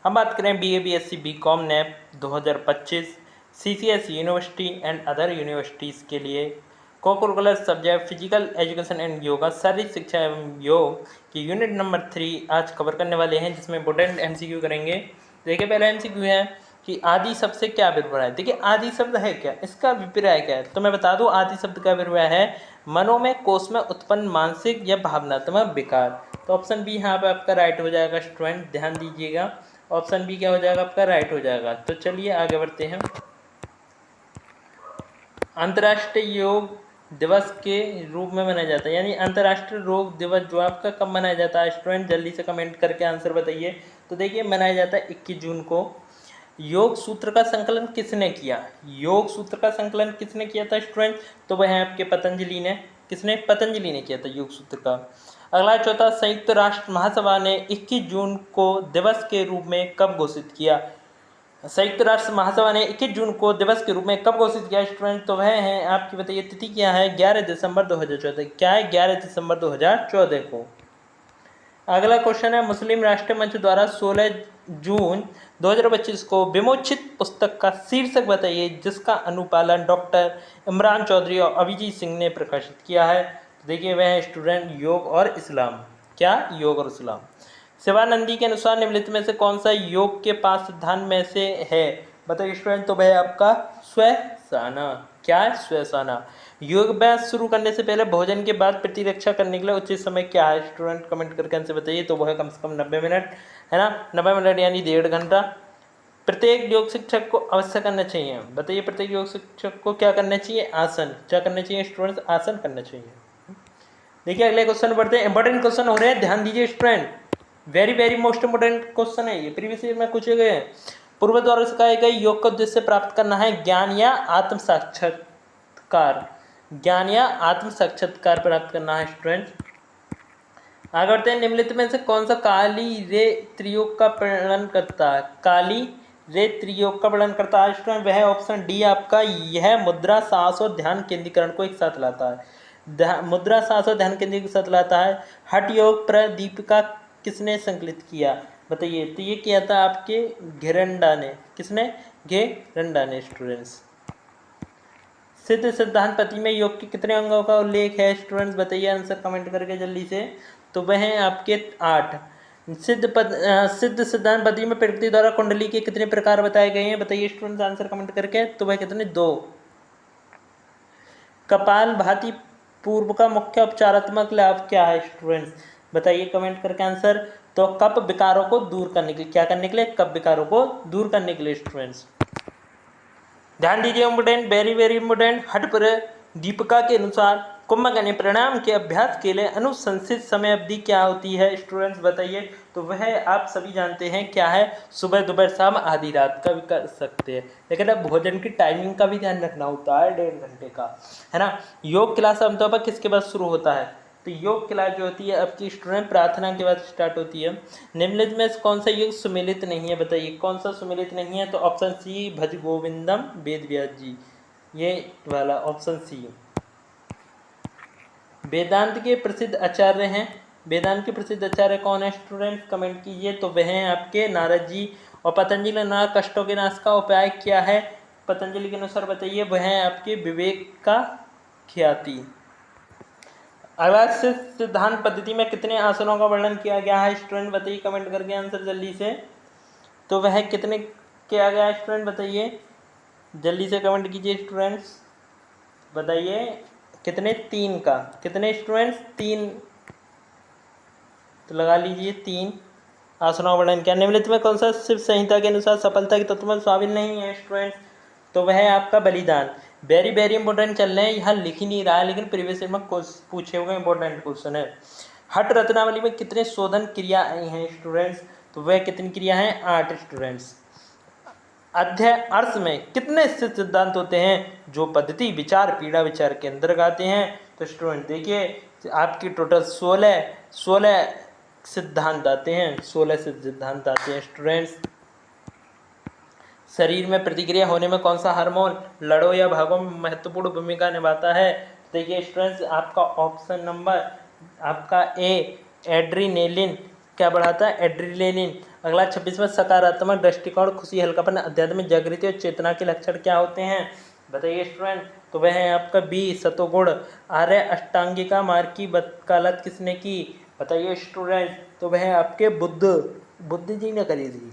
हम बात करें BA BSc BCom NEP 2025 CCS university and other universities के लिए co-curricular subject physical education and yoga, शारीरिक शिक्षा एवं योग की यूनिट नंबर 3 आज कवर करने वाले हैं, जिसमें इंपोर्टेंट MCQ करेंगे। देखिए पहला MCQ है कि आदि शब्द से क्या अभिप्राय है। देखिए आदि शब्द है क्या, इसका अभिप्राय क्या है, तो मैं बता दूं आदि शब्द का अभिप्राय है मनो में कोष में उत्पन्न मानसिक या भावनात्मक विकार। तो ऑप्शन बी यहाँ पे आपका राइट हो जाएगा स्टूडेंट, ध्यान दीजिएगा। ऑप्शन बी क्या हो जाएगा आपका, राइट हो जाएगा। तो चलिए आगे बढ़ते हैं। अंतर्राष्ट्रीय योग दिवस के रूप में मनाया जाता है, यानी अंतर्राष्ट्रीय योग दिवस जो आपका कब मनाया जाता है स्टूडेंट, जल्दी से कमेंट करके आंसर बताइए। तो देखिए मनाया जाता है 21 जून को। योग सूत्र का संकलन किसने किया, योग सूत्र का संकलन किसने किया था स्टूडेंट, तो वह है आपके पतंजलि ने। किसने, पतंजलि ने किया था योग सूत्र का। अगला चौथा, संयुक्त राष्ट्र महासभा ने 21 जून को दिवस के रूप में कब घोषित किया। संयुक्त राष्ट्र महासभा ने 21 जून को दिवस के रूप में कब घोषित किया स्टूडेंट, तो वह है आपकी बताइए तिथि क्या है, 11 दिसंबर 2014। क्या है, 11 दिसंबर 2014 को। अगला क्वेश्चन है, मुस्लिम राष्ट्रीय मंच द्वारा 16 जून 2025 को विमोचित पुस्तक का शीर्षक बताइए, जिसका अनुपालन डॉक्टर इमरान चौधरी और अभिजीत सिंह ने प्रकाशित किया है। देखिए वह है स्टूडेंट योग और इस्लाम। क्या, योग और इस्लाम। शिवानंदी के अनुसार निम्नलिखित में से कौन सा योग के 5 सिद्धांत में से है, बताइए स्टूडेंट, तो वह आपका स्वसाना। क्या है, स्वसाना। योग अभ्यास शुरू करने से पहले भोजन के बाद प्रतिरक्षा करने के लिए उचित समय क्या है स्टूडेंट, कमेंट करके आंसर बताइए। तो वह है कम से कम 90 मिनट, है ना, 90 मिनट यानी 1.5 घंटा। प्रत्येक योग शिक्षक को अवश्य करना चाहिए, बताइए प्रत्येक योग शिक्षक को क्या करना चाहिए, आसन। क्या करना चाहिए स्टूडेंट्स, आसन करना चाहिए। देखिए अगले क्वेश्चन बढ़ते हैं, इंपॉर्टेंट क्वेश्चन हो रहे हैं, ध्यान दीजिए student, very very most important question है ये, प्रीवियस ईयर में पूछे गए हैं। पूर्व द्वारा सिखाए गए योग का उद्देश्य प्राप्त करना है ज्ञान या आत्म साक्षात्कार, ज्ञान या आत्म साक्षात्कार प्राप्त करना है स्टूडेंट। आगे बढ़ते हैं, निम्नलिखित में से कौन सा काली रे त्रियोग का वर्णन करता है, काली रे त्रियोग का वर्णन करता है स्टूडेंट, वह ऑप्शन डी आपका, यह मुद्रा, सांस और ध्यान केंद्रीकरण को एक साथ लाता है। मुद्रा, सांस और ध्यान केंद्रीकरण के साथ लाता है। हठ योग प्रदीपिका किसने संकलित किया, बताइए। तो ये किया था आपके घेरंडा ने। किसने, घेरंडा ने स्टूडेंट्स। सिद्ध सिद्धांत पद्धति में योग के कितने अंगों का उल्लेख है स्टूडेंट्स, बताइए आंसर कमेंट करके जल्दी से। तो वह हैं आपके 8। सिद्ध सिद्धांत पद्धति में प्रकृति द्वारा कुंडली के कितने प्रकार बताए गए हैं, बताइए स्टूडेंट्स आंसर कमेंट करके। तो वह कितने, 2। कपाल भाती पूर्व का मुख्य उपचारात्मक लाभ क्या है स्टूडेंट्स, बताइए कमेंट करके आंसर। तो कफ विकारों को दूर करने के लिए, क्या करने के लिए, कफ विकारों को दूर करने के लिए स्टूडेंट्स। ध्यान दीजिए इंपोर्टेंट, वेरी वेरी इंपोर्टेंट। हठ पर दीपिका के अनुसार कुंभकर्ण प्राणायाम के अभ्यास के लिए अनुशंसित समय अवधि क्या होती है स्टूडेंट्स, बताइए। तो वह आप सभी जानते हैं क्या है, सुबह दोपहर शाम आधी रात का भी कर सकते हैं, लेकिन अब भोजन की टाइमिंग का भी ध्यान रखना होता है, 1.5 घंटे का, है ना। योग क्लास आमतौर पर किसके बाद शुरू होता है, तो योग क्लास जो होती है आपकी स्टूडेंट प्रार्थना के बाद स्टार्ट होती है। निम्नलिखित में कौन सा योग सुमेलित नहीं है, बताइए कौन सा सुमेलित नहीं है। तो ऑप्शन सी, भज गोविंदम वेद व्यास जी, ये वाला ऑप्शन सी। वेदांत के प्रसिद्ध आचार्य हैं, वेदांत के प्रसिद्ध आचार्य कौन है स्टूडेंट, कमेंट कीजिए। तो वह हैं आपके नारद जी। और पतंजलि नाना कष्टों के नाश का उपाय क्या है, पतंजलि के अनुसार बताइए, वह हैं आपके विवेक का ख्याति। अगला सिद्धांत पद्धति में कितने आसनों का वर्णन किया गया है स्टूडेंट, बताइए कमेंट करके आंसर जल्दी से। तो वह कितने किया गया है स्टूडेंट, बताइए जल्दी से कमेंट कीजिए स्टूडेंट्स, बताइए कितने, 3 का। कितने स्टूडेंट्स, 3। तो लगा लीजिए 3 आसनों का वर्णन किया। निम्नलिखित में कौन सा शिव संहिता के अनुसार सफलता के तत्व में शामिल नहीं है स्टूडेंट्स, तो वह है आपका बलिदान। वेरी वेरी इंपॉर्टेंट चल रहे हैं, यहाँ लिख ही नहीं रहा है, लेकिन प्रीवियस ईयर में पूछे हुए इंपॉर्टेंट क्वेश्चन है। हठ रत्नावली में कितने शोधन क्रिया आई हैं स्टूडेंट्स, तो वह कितनी क्रिया हैं, 8 स्टूडेंट्स। अध्याय अर्थ में कितने स्थित सिद्धांत होते हैं जो पद्धति विचार पीड़ा विचार के अंदर आते हैं, तो स्टूडेंट देखिए आपकी टोटल 16 सिद्धांत आते हैं, 16 सिद्धांत आते हैं स्टूडेंट्स। शरीर में प्रतिक्रिया होने में कौन सा हार्मोन लड़ो या भागो में महत्वपूर्ण भूमिका निभाता है, देखिए स्टूडेंट्स आपका ऑप्शन नंबर आपका ए, एड्रीनेलिन, क्या बढ़ाता है? एड्रेनलिन। अगला 26वां, सकारात्मक दृष्टिकोण, खुशी, हल्कापन, अध्यात्म, जागृति और चेतना के लक्षण क्या होते हैं? बताइए स्टूडेंट। तो वह है आपका बी, सतोगुण। आर्य अष्टांगिका मार्ग की वकालत किसने की? बताइए स्टूडेंट। तो वह आपके बुद्ध जी ने करी थी।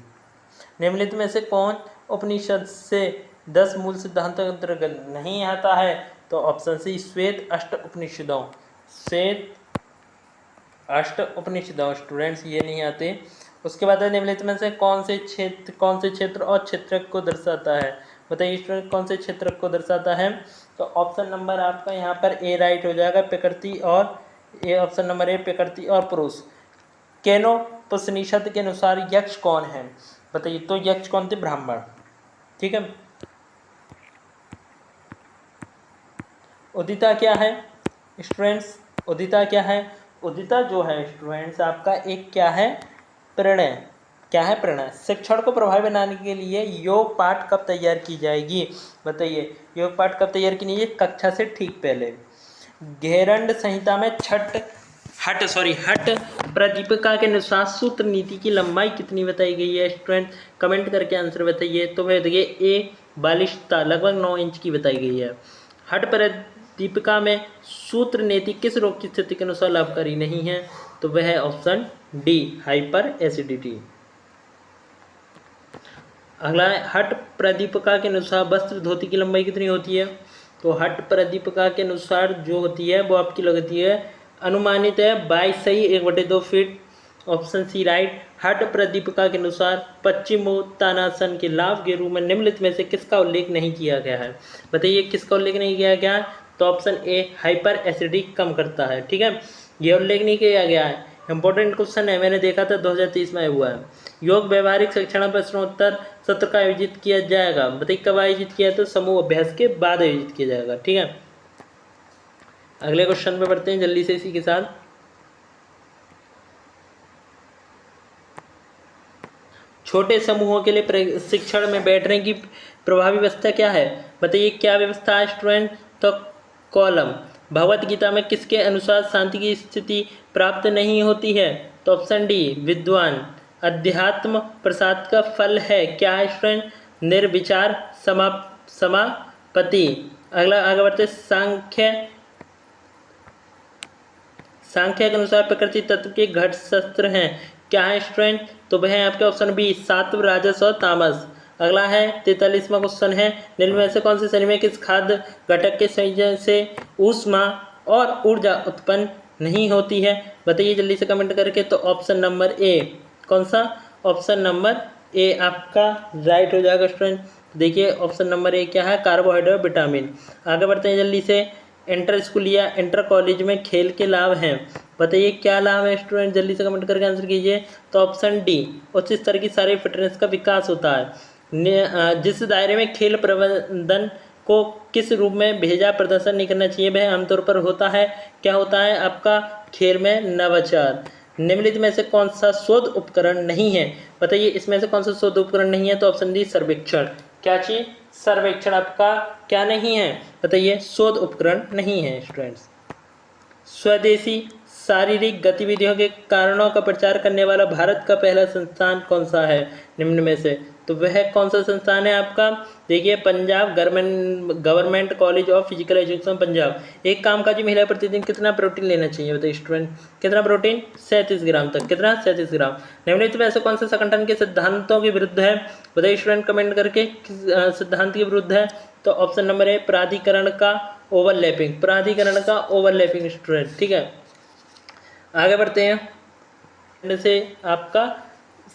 निम्नलिखित में से कौन उपनिषद से 10 मूल सिद्धांतों के अंतर्गत नहीं आता है? तो ऑप्शन सी, श्वेत अष्ट उपनिषदों। श्वेत अष्ट उपनिषदों स्टूडेंट्स ये नहीं आते। उसके बाद निम्नलिखित में से कौन से क्षेत्र और क्षेत्रक को दर्शाता है? बताइए स्टूडेंट, कौन से क्षेत्रक को दर्शाता है? तो ऑप्शन नंबर आपका यहाँ पर ए राइट हो जाएगा, प्रकृति और ए, ऑप्शन नंबर ए प्रकृति और पुरुष। केनोपनिषद के अनुसार यक्ष कौन है? बताइए। तो यक्ष कौन थे? ब्राह्मण। ठीक है। उदिता क्या है स्टूडेंट्स? उदिता क्या है? उदिता जो है स्टूडेंट्स आपका एक क्या है? प्रणय। क्या है? प्रणय। शिक्षण को प्रभावी बनाने के लिए योग पाठ कब तैयार की जाएगी? बताइए। योग पाठ कब तैयार की जाएगी? कक्षा से ठीक पहले। घेरंड संहिता में हट प्रदीपिका के अनुसार सूत्र नीति की लंबाई कितनी बताई गई है? स्टूडेंट कमेंट करके आंसर बताइए। तो वह देखिए ए 42 लगभग 9 इंच की बताई गई है। हट प्रदीपिका में सूत्र नीति किस रोग की स्थिति के अनुसार लाभकारी नहीं है? तो वह है ऑप्शन डी, हाइपर एसिडिटी। अगला है, हट प्रदीपिका के अनुसार वस्त्र धोती की लंबाई कितनी होती है? तो हट प्रदीपिका के अनुसार जो होती है वो आपकी लगती है, अनुमानित है 22 सही 1/2 फीट। Option C right. हट प्रदीपिका के अनुसार पश्चिमोत्तानासन के लाभ के रूप में निम्नलिखित में से किसका उल्लेख नहीं किया गया है? बताइए किसका उल्लेख नहीं किया गया है? तो ऑप्शन ए, हाइपर एसिडिक कम करता है। ठीक है, यह उल्लेख नहीं किया गया है। इंपॉर्टेंट क्वेश्चन है, मैंने देखा था 2023 में हुआ है। योग व्यवहारिक शिक्षण प्रश्नोत्तर सत्र का आयोजित किया जाएगा। बताइए कब आयोजित किया? तो समूह अभ्यास के बाद आयोजित किया जाएगा। ठीक है, अगले क्वेश्चन पे बढ़ते हैं जल्दी से इसी के साथ। छोटे समूहों के लिए शिक्षण में बैठने की प्रभावी व्यवस्था क्या है? बताइए क्या व्यवस्था है स्टूडेंट? तो कॉलम। भगवत गीता में किसके अनुसार शांति की स्थिति प्राप्त नहीं होती है? तो ऑप्शन डी, विद्वान। अध्यात्म प्रसाद का फल है क्या है स्टूडेंट? निर्विचार समापति। अगला आगे बढ़ते, सांख्य के अनुसार प्रकृति तत्व के घट शस्त्र हैं क्या है स्टूडेंट? तो वह है आपके ऑप्शन बी, सात्व, राजस और तामस। अगला है 43वां क्वेश्चन है, निम्न में से कौन से शरीर में किस खाद्य घटक के संयोजन से ऊष्मा और ऊर्जा उत्पन्न नहीं होती है? बताइए जल्दी से कमेंट करके। तो ऑप्शन नंबर ए, कौन सा? ऑप्शन नंबर ए आपका राइट हो जाएगा स्टूडेंट। देखिए ऑप्शन नंबर ए क्या है? Carbohydrate, vitamin. आगे बढ़ते हैं जल्दी से। इंटर स्कूल या इंटर कॉलेज में खेल के लाभ हैं। बताइए क्या लाभ है स्टूडेंट? जल्दी से कमेंट करके आंसर कीजिए। तो ऑप्शन डी, उच्च स्तर की शारीरिक फिटनेस का विकास होता है। जिस दायरे में खेल प्रबंधन को किस रूप में भेजा प्रदर्शन नहीं करना चाहिए, वह आमतौर पर होता है क्या होता है आपका? खेल में नवाचार। निम्नलिखित में से कौन सा शोध उपकरण नहीं है? बताइए इसमें से कौन सा शोध उपकरण नहीं है? तो ऑप्शन डी, सर्वेक्षण। क्या चीज? सर्वेक्षण आपका क्या नहीं है? बताइए, शोध उपकरण नहीं है स्टूडेंट्स। स्वदेशी शारीरिक गतिविधियों के कारणों का प्रचार करने वाला भारत का पहला संस्थान कौन सा है निम्न में से? तो वह कौन सा संस्थान है आपका? देखिए Punjab government college of physical education Punjab. एक कामकाजी महिला प्रतिदिन कितना प्रोटीन लेना चाहिए बताइए स्टूडेंट? कितना प्रोटीन? 37 ग्राम तक। कितना? 37 ग्राम। निम्नलिखित में ऐसे कौन से संगठन के सिद्धांतों के विरुद्ध है? बताइए स्टूडेंट कमेंट करके, सिद्धांत के विरुद्ध है। तो ऑप्शन नंबर ए, प्राधिकरण का ओवरलैपिंग। प्राधिकरण का ओवरलैपिंग स्टूडेंट। ठीक है, आगे बढ़ते हैं से आपका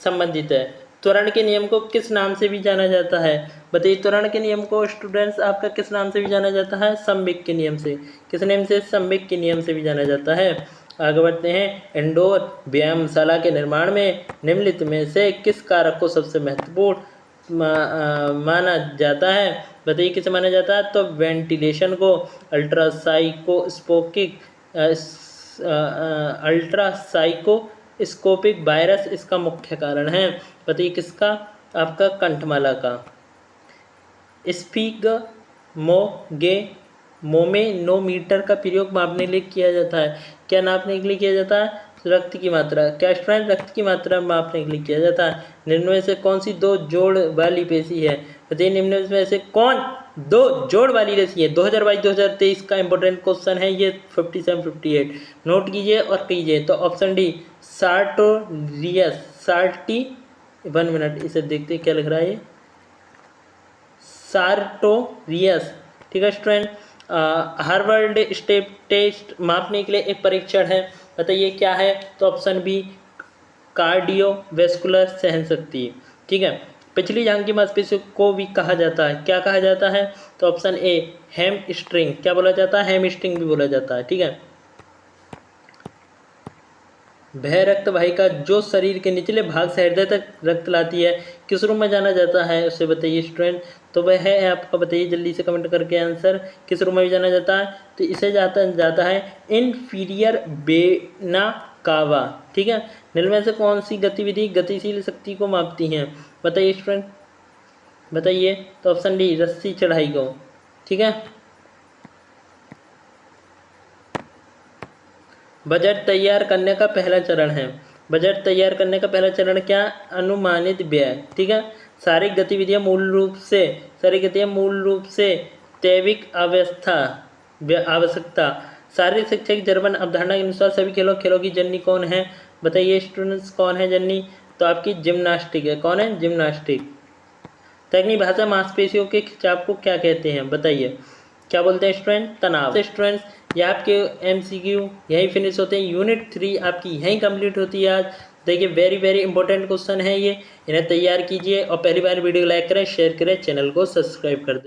संबंधित है। त्वरण के नियम को किस नाम से भी जाना जाता है? बताइए त्वरण के नियम को स्टूडेंट्स आपका किस नाम से भी जाना जाता है? संवेग के नियम से। किस नियम से? संवेग के नियम से भी जाना जाता है। आगे बढ़ते हैं। इंडोर व्यायामशाला के निर्माण में निम्नलिखित में से किस कारक को सबसे महत्वपूर्ण माना जाता है? बताइए किसे माना जाता है? तो वेंटिलेशन को। अल्ट्रासाइकोस्कोपिक वायरस इसका मुख्य कारण है। बताइए किसका? आपका कंठमाला का। स्पिगमोगेटिस मोमेनोमीटर का प्रयोग मापने के लिए किया जाता है? क्या नापने के लिए किया जाता है? रक्त की मात्रा। क्या स्टूडेंट रक्त की मात्रा मापने के लिए किया जाता है? निम्न में से कौन सी दो जोड़ वाली पेशी है? बताइए निम्न में से कौन दो जोड़ वाली रेसी है? 2022-2023 का इंपॉर्टेंट क्वेश्चन है ये, 57-58 नोट कीजिए और कीजिए। तो ऑप्शन डी सार्टोरियस, सार्टी 1 मिनट इसे देखते क्या लिख रहा है ये, सार्टोरियस। ठीक है स्टूडेंट, हार्वर्ड स्टेप टेस्ट मापने के लिए एक परीक्षण है, बताइए क्या है? तो ऑप्शन बी कार्डियोवैस्कुलर सहनशक्ति। ठीक है, पिछली जांघ की मांसपेशियों को भी कहा जाता है, क्या कहा जाता है? तो ऑप्शन ए हैमस्ट्रिंग, क्या बोला जाता है? हैमस्ट्रिंग भी बोला जाता है। ठीक है, वह रक्त वाहिका जो शरीर के निचले भाग से हृदय तक रक्त लाती है किस रूप में जाना जाता है, उसे बताइए स्टूडेंट। तो वह है आपका, बताइए जल्दी से कमेंट करके आंसर, किस रूप में भी जाना जाता है? तो इसे जाता है इन्फीरियर वेना कावा। ठीक है, निम्न में से कौन सी गतिविधि गतिशील शक्ति को मापती हैं? बताइए स्टूडेंट, बताइए। तो ऑप्शन डी रस्सी चढ़ाई को। ठीक है, बजट तैयार करने का पहला चरण है, बजट तैयार करने का पहला चरण क्या? अनुमानित व्यय। ठीक है, सारी गतिविधियां मूल रूप से तैविक आवश्यकता। शारीरिक शिक्षा की जर्मन अवधारणा के अनुसार सभी खेलों की जननी कौन है? बताइए स्टूडेंट्स, कौन है जननी? तो आपकी जिम्नास्टिक है। कौन है? जिम्नास्टिक। तकनीकी भाषा मांसपेशियों के खिंचाव को क्या कहते हैं? बताइए क्या बोलते हैं स्टूडेंट? तनाव। तो स्टूडेंट्स ये आपके MCQ यहीं फिनिश होते हैं, यूनिट 3 आपकी यहीं कंप्लीट होती है आज। देखिए वेरी वेरी इंपॉर्टेंट क्वेश्चन है ये, इन्हें तैयार कीजिए और पहली बार वीडियो को लाइक करें, शेयर करें, चैनल को सब्सक्राइब कर दें।